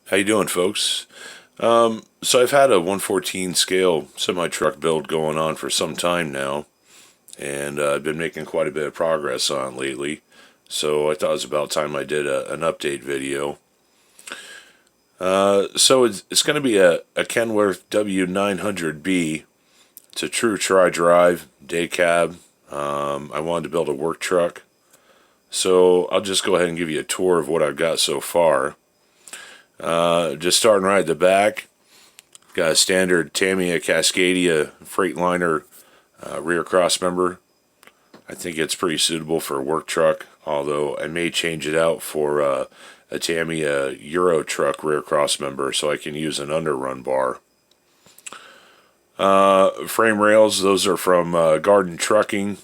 How you doing, folks? So I've had a 114 scale semi-truck build going on for some time now, and I've been making quite a bit of progress on it lately. So I thought it was about time I did an update video. So it's going to be a Kenworth W900B. It's a true tri-drive day cab. I wanted to build a work truck, so I'll just go ahead and give you a tour of what I've got so far. Just starting right at the back, got a standard Tamiya Cascadia Freightliner rear crossmember. I think it's pretty suitable for a work truck, although I may change it out for a Tamiya Euro truck rear crossmember so I can use an underrun bar. Frame rails, those are from Garden Trucking.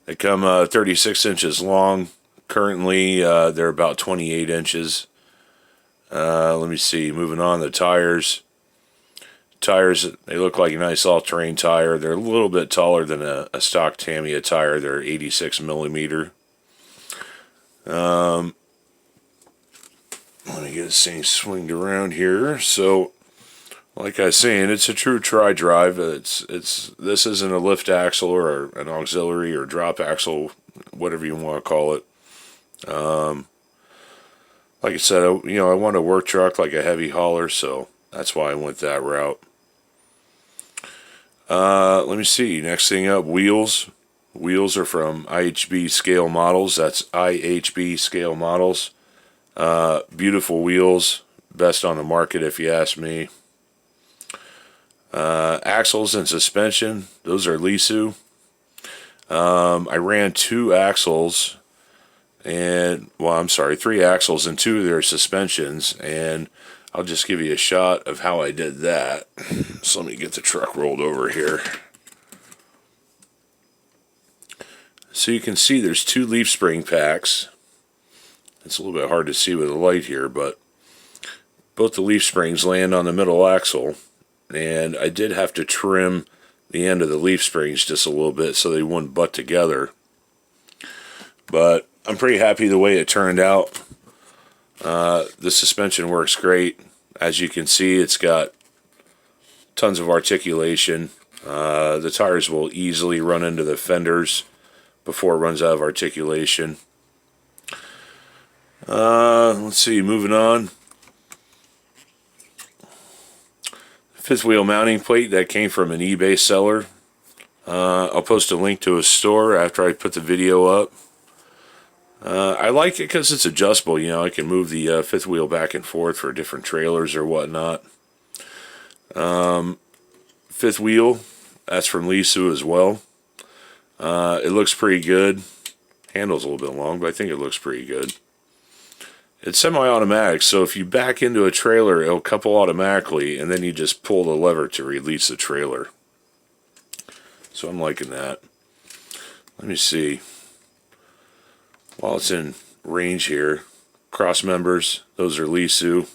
They come 36 inches long. Currently, they're about 28 inches. Let me see, moving on, the tires. Tires, they look like a nice all-terrain tire. They're a little bit taller than a stock Tamiya tire. They're 86 millimeter. Let me get this thing swinged around here. So, like I was saying, it's a true tri-drive. This isn't a lift axle or an auxiliary or drop axle, whatever you want to call it. Like I said, I want a work truck, like a heavy hauler, so that's why I went that route. Let me see. Next thing up, wheels. Wheels are from IHB Scale Models. That's IHB Scale Models. Beautiful wheels. Best on the market, if you ask me. Axles and suspension. Those are Lisu. I ran three axles and two of their suspensions, and I'll just give you a shot of how I did that. So let me get the truck rolled over here. So you can see there's two leaf spring packs. It's a little bit hard to see with the light here, but both the leaf springs land on the middle axle, and I did have to trim the end of the leaf springs just a little bit so they wouldn't butt together. But I'm pretty happy the way it turned out. The suspension works great. As you can see, it's got tons of articulation. The tires will easily run into the fenders before it runs out of articulation. Let's see, moving on. Fifth wheel mounting plate that came from an eBay seller. I'll post a link to a store after I put the video up. I like it because it's adjustable. I can move the fifth wheel back and forth for different trailers or whatnot. Fifth wheel, that's from Lisu as well. It looks pretty good. Handle's a little bit long, but I think it looks pretty good. It's semi-automatic, so if you back into a trailer, it'll couple automatically, and then you just pull the lever to release the trailer. So I'm liking that. Let me see. While it's in range here, Crossmembers, those are Lisu.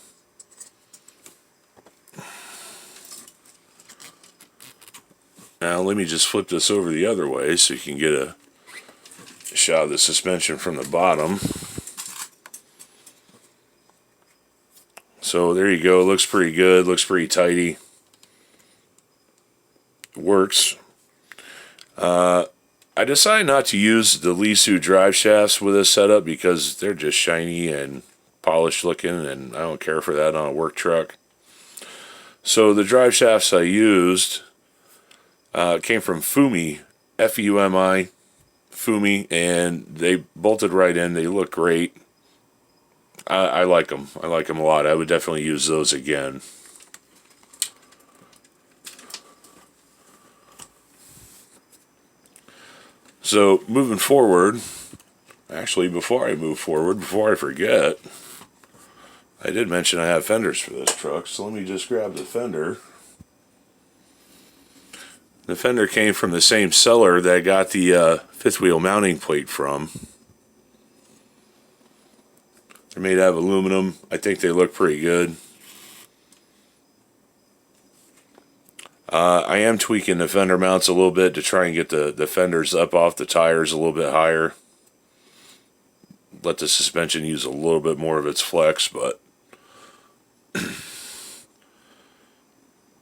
Now let me just flip this over the other way so you can get a shot of the suspension from the bottom. So there you go, it looks pretty good, looks pretty tidy. Works. I decided not to use the Lisu drive shafts with this setup because they're just shiny and polished looking, and I don't care for that on a work truck. So the drive shafts I used came from Fumi, F-U-M-I, Fumi, and they bolted right in. They look great. I like them. I like them a lot. I would definitely use those again. So moving forward, actually before I move forward, before I forget, I did mention I have fenders for this truck, so let me just grab the fender. The fender came from the same seller that I got the fifth wheel mounting plate from. They're made out of aluminum. I think they look pretty good. I am tweaking the fender mounts a little bit to try and get the fenders up off the tires a little bit higher. Let the suspension use a little bit more of its flex, but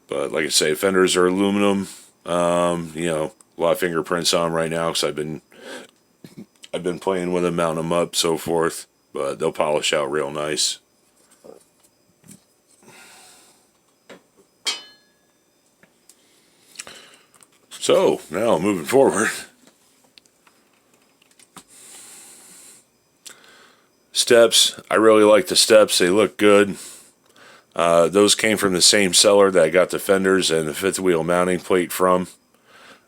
But like I say, fenders are aluminum. You know, a lot of fingerprints on them right now because I've been playing with them, mounting them up, so forth. But they'll polish out real nice. So now moving forward, steps. I really like the steps. They look good. Those came from the same seller that I got the fenders and the fifth wheel mounting plate from.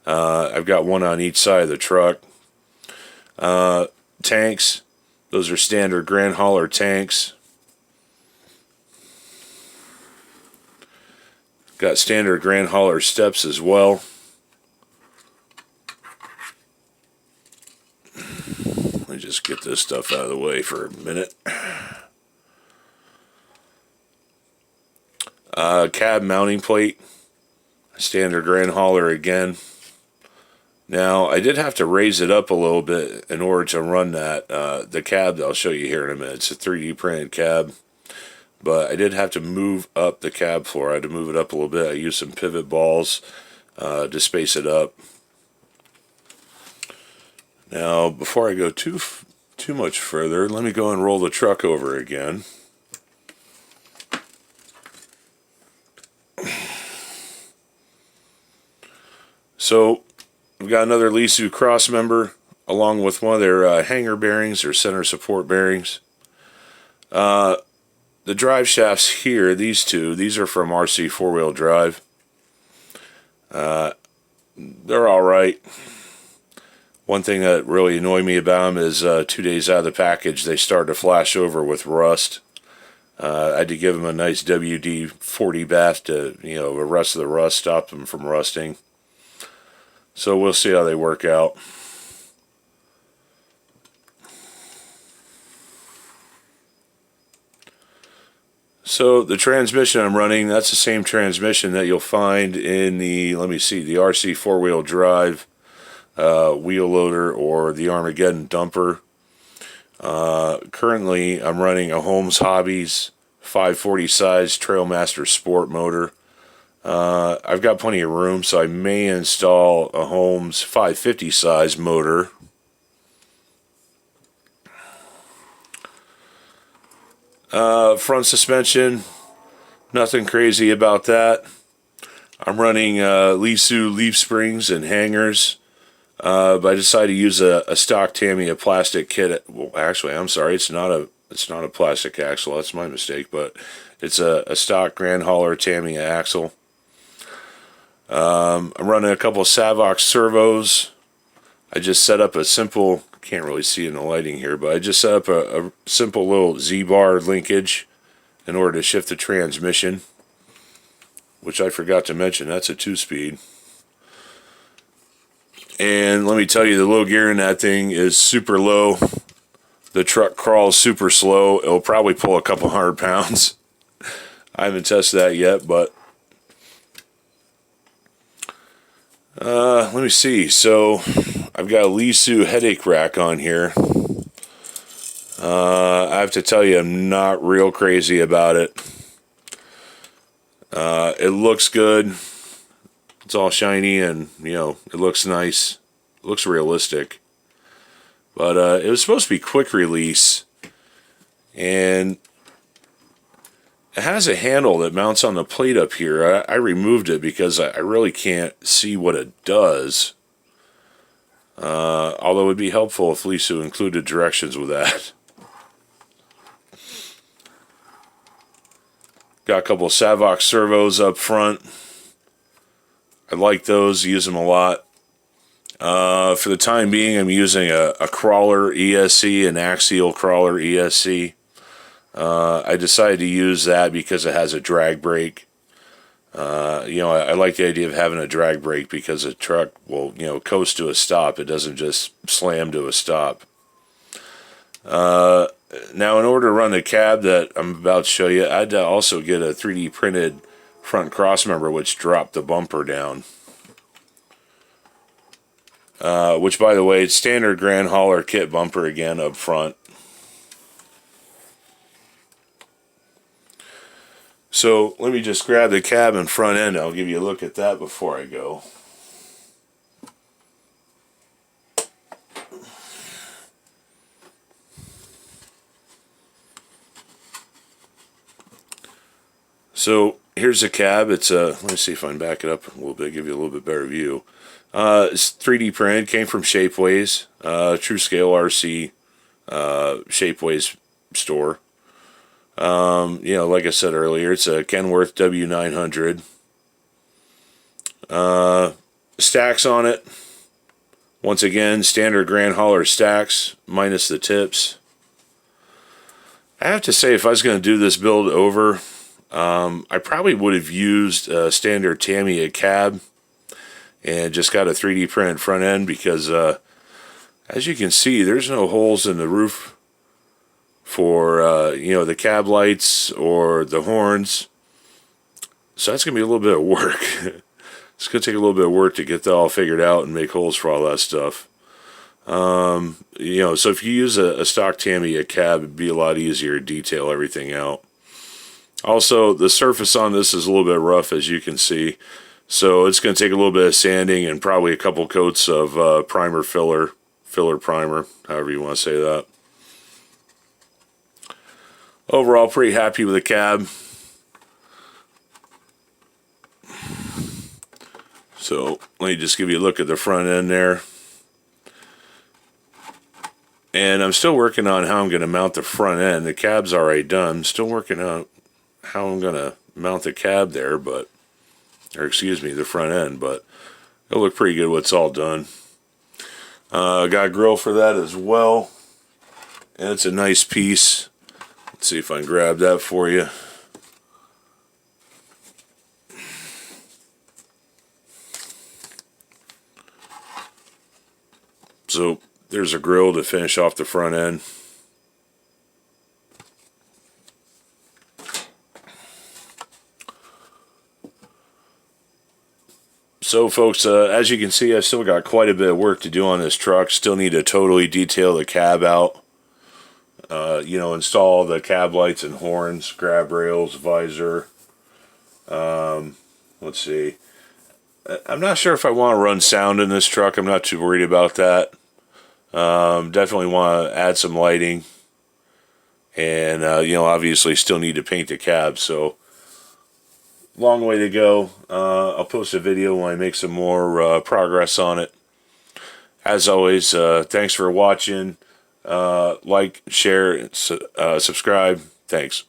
I've got one on each side of the truck. Tanks. Those are standard Grand Hauler tanks. Got standard Grand Hauler steps as well. Let me just get this stuff out of the way for a minute. Cab mounting plate. Standard Grand Hauler again. Now, I did have to raise it up a little bit in order to run that. The cab that I'll show you here in a minute. It's a 3D printed cab. But I did have to move up the cab floor. I had to move it up a little bit. I used some pivot balls to space it up. Now, before I go too much further, let me go and roll the truck over again. So, we've got another Lisu Crossmember along with one of their hanger bearings or center support bearings. The drive shafts here, these two, these are from RC 4-wheel drive. They're alright. One thing that really annoyed me about them is 2 days out of the package they started to flash over with rust. I had to give them a nice WD-40 bath to, you know, arrest the rust, stop them from rusting. So we'll see how they work out. So the transmission I'm running, that's the same transmission that you'll find in the, let me see, the RC 4-wheel drive wheel loader or the Armageddon dumper. Currently I'm running a Holmes Hobbies 540 size Trailmaster Sport motor. I've got plenty of room, so I may install a Holmes 550 size motor. Front suspension, nothing crazy about that. I'm running Lisu leaf springs and hangers, but I decided to use a stock Tamiya plastic kit. Well, actually, I'm sorry, it's not a plastic axle. That's my mistake, but it's a stock Grand Hauler Tamiya axle. I'm running a couple of Savox servos. I just set up a simple, can't really see in the lighting here, but I just set up a simple little Z-bar linkage in order to shift the transmission, which I forgot to mention, that's a 2-speed. And let me tell you, the low gear in that thing is super low. The truck crawls super slow. It'll probably pull a couple 100 pounds. I haven't tested that yet, but let me see. So I've got a Lisu headache rack on here. I have to tell you, I'm not real crazy about it. It looks good. It's all shiny and, you know, it looks nice. It looks realistic. But it was supposed to be quick release. And it has a handle that mounts on the plate up here. I removed it because I really can't see what it does. Although it would be helpful if Lisu included directions with that. Got a couple of Savox servos up front. I like those, use them a lot. For the time being, I'm using a crawler ESC, an axial crawler ESC. I decided to use that because it has a drag brake. You know, I like the idea of having a drag brake because a truck will, you know, coast to a stop. It doesn't just slam to a stop. Now, in order to run the cab that I'm about to show you, I had to also get a 3D printed front crossmember which dropped the bumper down. Which, by the way, it's standard Grand Hauler kit bumper again up front. So let me just grab the cab and front end. I'll give you a look at that before I go. So here's the cab. It's let me see if I can back it up a little bit, give you a little bit better view. It's 3D printed, came from Shapeways, True Scale RC Shapeways store. You know, like I said earlier, it's a Kenworth W900. Stacks on it. Once again, standard Grand Hauler stacks, minus the tips. I have to say, if I was going to do this build over, I probably would have used a standard Tamiya cab and just got a 3D printed front end because, as you can see, there's no holes in the roof for, you know, the cab lights or the horns. So that's going to be a little bit of work. It's going to take a little bit of work to get that all figured out and make holes for all that stuff. You know, so if you use a stock Tamiya cab, it'd be a lot easier to detail everything out. Also, the surface on this is a little bit rough, as you can see. So it's going to take a little bit of sanding and probably a couple coats of primer filler primer, however you want to say that. Overall, pretty happy with the cab. So let me just give you a look at the front end there. And I'm still working on how I'm going to mount the front end. The cab's already done. I'm still working on how I'm going to mount the cab there, but, or excuse me, the front end, but it'll look pretty good when it's all done. Got a grill for that as well. And it's a nice piece. Let's see if I can grab that for you. So there's a grill to finish off the front end. So folks, as you can see, I still got quite a bit of work to do on this truck. Still need to totally detail the cab out. You know, install the cab lights and horns, grab rails, visor. Let's see. I'm not sure if I want to run sound in this truck. I'm not too worried about that. Definitely want to add some lighting. And, you know, obviously still need to paint the cab. So, long way to go. I'll post a video when I make some more progress on it. As always, thanks for watching. Like, share, and subscribe. Thanks.